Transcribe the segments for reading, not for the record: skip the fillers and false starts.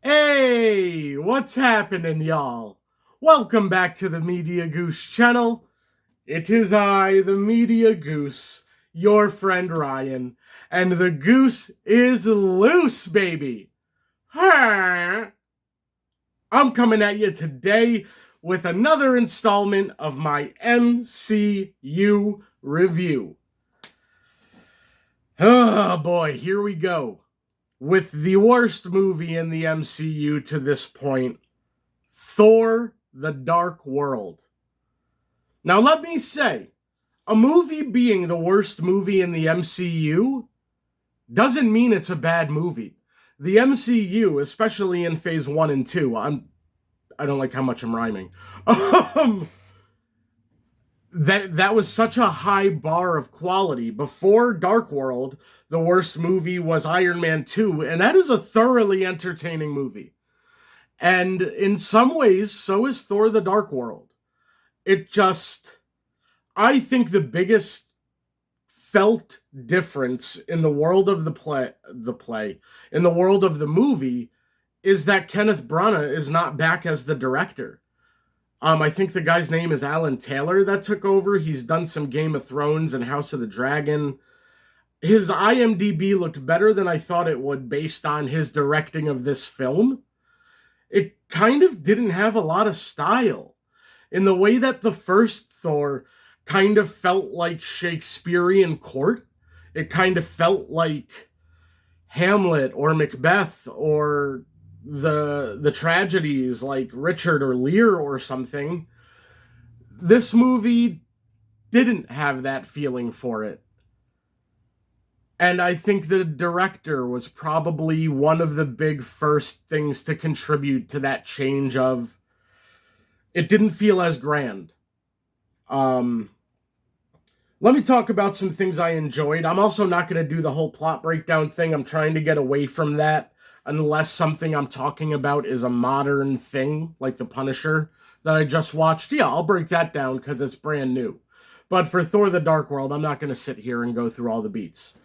Hey, what's happening, y'all? Welcome back to the Media Goose channel. It is I, the Media Goose, your friend Ryan, and the goose is loose, baby. I'm coming at you today with another installment of my MCU review. Oh boy, here we go. With the worst movie in the MCU to this point, Thor the Dark World. Now, let me say, a movie being the worst movie in the MCU doesn't mean it's a bad movie. The MCU, especially in phase 1 and 2, I don't like how much I'm rhyming. That was such a high bar of quality. Before Dark World, the worst movie was Iron Man 2, and that is a thoroughly entertaining movie. And in some ways, so is Thor the Dark World. I think the biggest felt difference in the world of in the world of the movie, is that Kenneth Branagh is not back as the director. I think the guy's name is Alan Taylor that took over. He's done some Game of Thrones and House of the Dragon. His IMDb looked better than I thought it would based on his directing of this film. It kind of didn't have a lot of style. In the way that the first Thor kind of felt like Shakespearean court. It kind of felt like Hamlet or Macbeth or the tragedies like Richard or Lear or something. This movie didn't have that feeling for it. And I think the director was probably one of the big first things to contribute to that change of it didn't feel as grand. Let me talk about some things I enjoyed. I'm also not going to do the whole plot breakdown thing. I'm trying to get away from that unless something I'm talking about is a modern thing, like The Punisher that I just watched. Yeah, I'll break that down because it's brand new. But for Thor the Dark World, I'm not going to sit here and go through all the beats.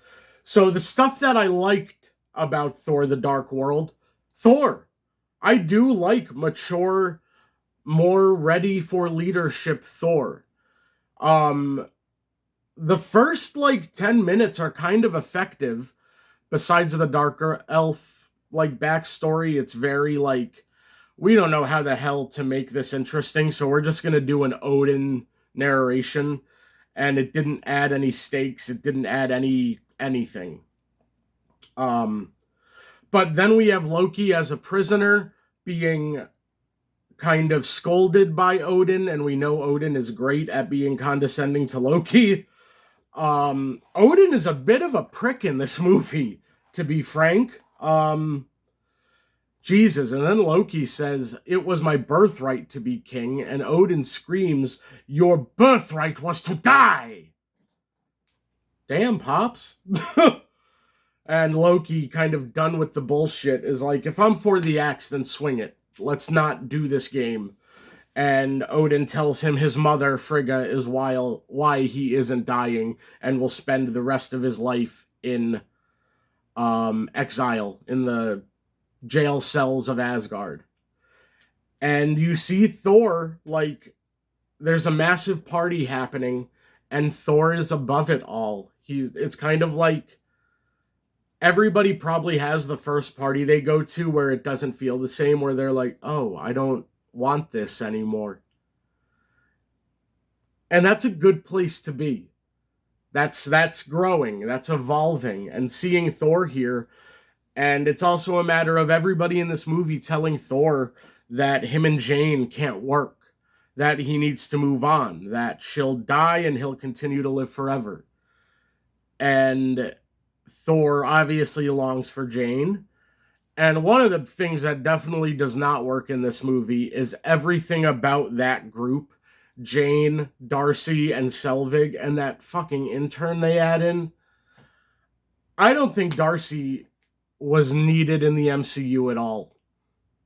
So the stuff that I liked about Thor the Dark World, Thor. I do like mature, more ready for leadership Thor. The first 10 minutes are kind of effective. Besides the darker elf backstory, it's very we don't know how the hell to make this interesting, so we're just gonna do an Odin narration, and it didn't add any stakes. It didn't add anything. But then we have Loki as a prisoner being kind of scolded by Odin, and we know Odin is great at being condescending to Loki. Odin is a bit of a prick in this movie, to be frank. Jesus, and then Loki says, "It was my birthright to be king," and Odin screams, "Your birthright was to die!" Damn, Pops. And Loki, kind of done with the bullshit, is like, if I'm for the axe, then swing it. Let's not do this game. And Odin tells him his mother, Frigga, is why he isn't dying and will spend the rest of his life in exile, in the jail cells of Asgard. And you see Thor, there's a massive party happening, and Thor is above it all. It's kind of like everybody probably has the first party they go to where it doesn't feel the same, where they're like, oh, I don't want this anymore. And that's a good place to be. That's growing, that's evolving, and seeing Thor here. And it's also a matter of everybody in this movie telling Thor that him and Jane can't work, that he needs to move on, that she'll die and he'll continue to live forever. And Thor obviously longs for Jane. And one of the things that definitely does not work in this movie is everything about that group, Jane, Darcy, and Selvig, and that fucking intern they add in. I don't think Darcy was needed in the MCU at all.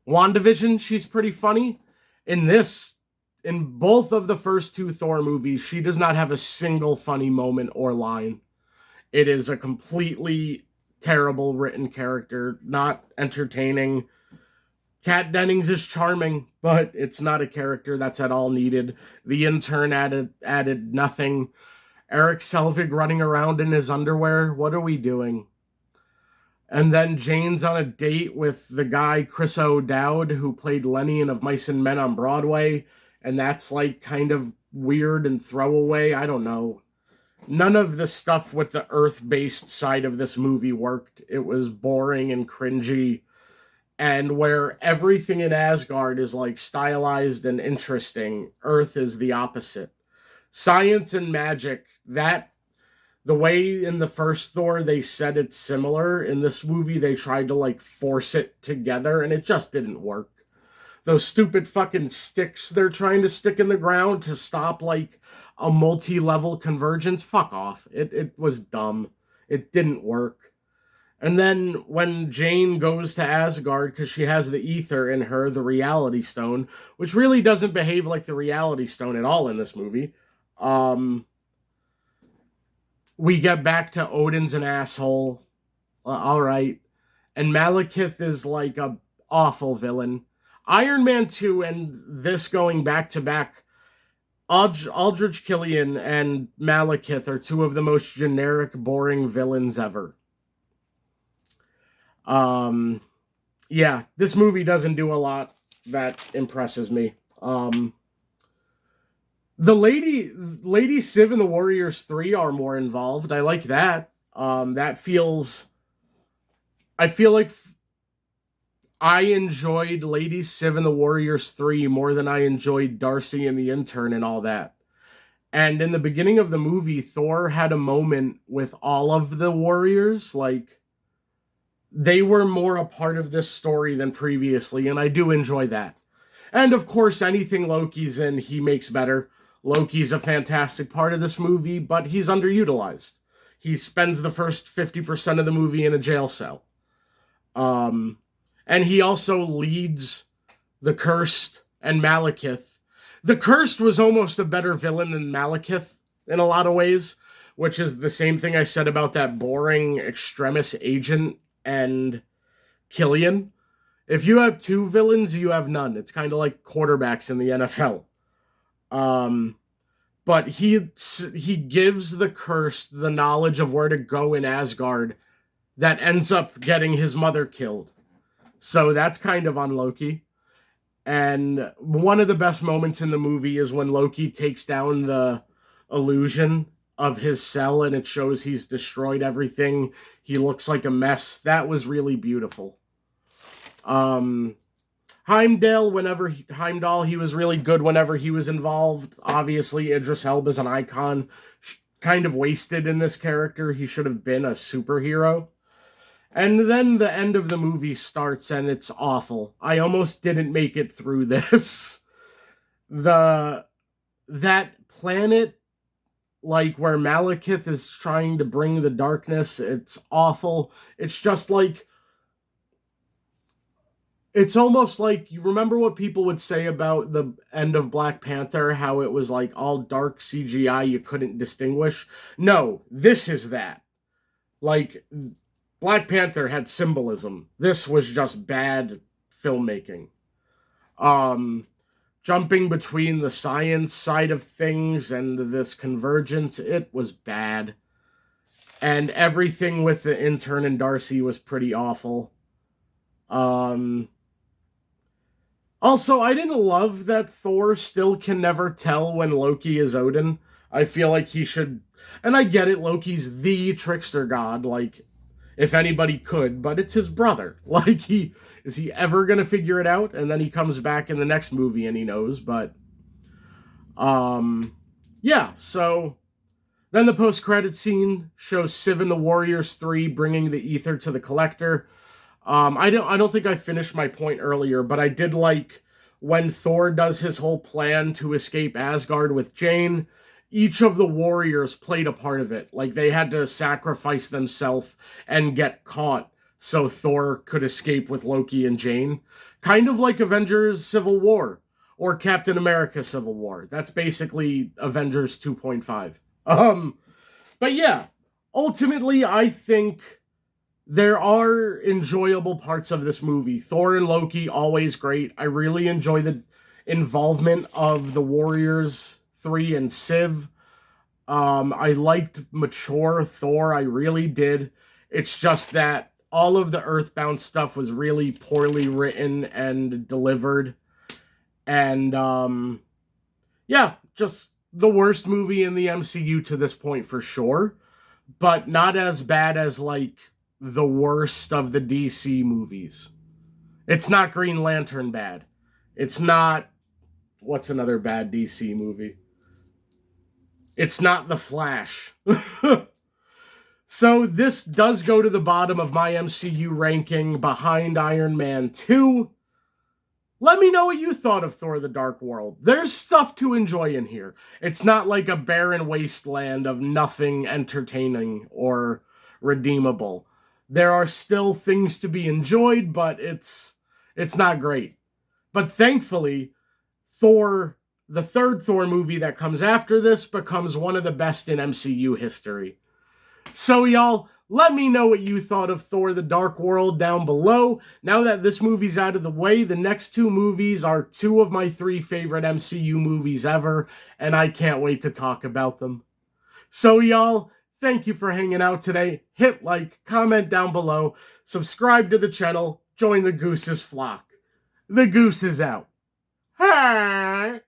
WandaVision, she's pretty funny. In both of the first two Thor movies, she does not have a single funny moment or line. It is a completely terrible written character, not entertaining, Kat Dennings is charming, but it's not a character that's at all needed. The intern added nothing. Eric Selvig running around in his underwear. What are we doing? And then Jane's on a date with the guy Chris O'Dowd who played Lenny in Of Mice and Men on Broadway, and that's like kind of weird and throwaway. I don't know. None of the stuff with the Earth-based side of this movie worked. It was boring and cringy. And where everything in Asgard is like stylized and interesting, Earth is the opposite. Science and magic, that the way in the first Thor they said it's similar, in this movie they tried to like force it together and it just didn't work. Those stupid fucking sticks they're trying to stick in the ground to stop like a multi-level convergence, fuck off. It was dumb. It didn't work. And then when Jane goes to Asgard because she has the ether in her, the reality stone, which really doesn't behave like the reality stone at all in this movie. We get back to Odin's an asshole. All right. And Malekith is like a awful villain. Iron Man 2 and this going back to back, Aldrich Killian and Malekith are two of the most generic, boring villains ever. Yeah, this movie doesn't do a lot that impresses me. The Lady Civ and the Warriors 3 are more involved. I like that. I feel like I enjoyed Lady Civ and the Warriors 3 more than I enjoyed Darcy and the Intern and all that. And in the beginning of the movie, Thor had a moment with all of the warriors. Like, they were more a part of this story than previously, and I do enjoy that. And of course, anything Loki's in, he makes better. Loki's a fantastic part of this movie, but he's underutilized. He spends the first 50% of the movie in a jail cell. And he also leads the Cursed and Malekith. The Cursed was almost a better villain than Malekith in a lot of ways, which is the same thing I said about that boring Extremis agent and Killian. If you have two villains, you have none. It's kind of like quarterbacks in the NFL. But he gives the Cursed the knowledge of where to go in Asgard that ends up getting his mother killed. So that's kind of on Loki. And one of the best moments in the movie is when Loki takes down the illusion of his cell and it shows he's destroyed everything. He looks like a mess. That was really beautiful. Heimdall, he was really good whenever he was involved. Obviously, Idris Elba's an icon. Kind of wasted in this character. He should have been a superhero. And then the end of the movie starts and it's awful. I almost didn't make it through this. That planet, like where Malekith is trying to bring the darkness, it's awful. It's just like, it's almost like, you remember what people would say about the end of Black Panther, how it was like all dark CGI, you couldn't distinguish? No, this is that. Like, Black Panther had symbolism. This was just bad filmmaking. Jumping between the science side of things and this convergence, it was bad. And everything with the Intern and Darcy was pretty awful. Also, I didn't love that Thor still can never tell when Loki is Odin. I feel like he should... And I get it, Loki's the trickster god, like, if anybody could, but it's his brother. Like, is he ever going to figure it out? And then he comes back in the next movie and he knows, but... yeah, so... Then the post-credit scene shows Civ and the Warriors 3 bringing the ether to the Collector. I don't think I finished my point earlier, but I did like when Thor does his whole plan to escape Asgard with Jane. Each of the warriors played a part of it. Like, they had to sacrifice themselves and get caught so Thor could escape with Loki and Jane. Kind of like Avengers Civil War or Captain America Civil War. That's basically Avengers 2.5. But yeah, ultimately, I think There are enjoyable parts of this movie. Thor and Loki, always great. I really enjoy the involvement of the Warriors 3 and Civ. I liked mature Thor, I really did. It's just that all of the Earthbound stuff was really poorly written and delivered. And yeah, just the worst movie in the MCU to this point for sure, but not as bad as like the worst of the DC movies. It's not Green Lantern bad. It's not, what's another bad DC movie? It's not The Flash. So this does go to the bottom of my MCU ranking behind Iron Man 2. Let me know what you thought of Thor the Dark World. There's stuff to enjoy in here. It's not like a barren wasteland of nothing entertaining or redeemable. There are still things to be enjoyed, but it's not great. But thankfully, Thor, the third Thor movie that comes after this, becomes one of the best in MCU history. So y'all, let me know what you thought of Thor the Dark World down below. Now that this movie's out of the way, the next two movies are two of my three favorite MCU movies ever, and I can't wait to talk about them. So y'all, thank you for hanging out today. Hit like, comment down below, subscribe to the channel, join the Goose's flock. The Goose is out. Hi!